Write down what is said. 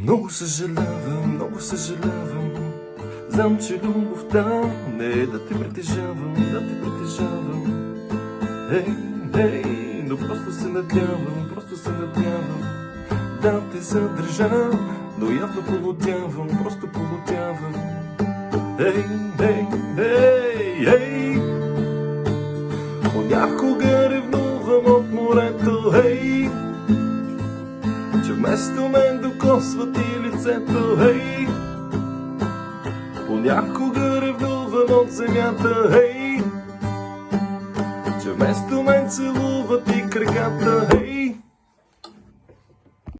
Много съжалявам. Знам, че любовта не е да те притежавам, но просто се надявам да те задържа, но явно просто полудявам. Понякога ревнувам от морето, че вместо мен докосва ти лицето, Понякога ревнувам от земята, че вместо мен целува ти краката,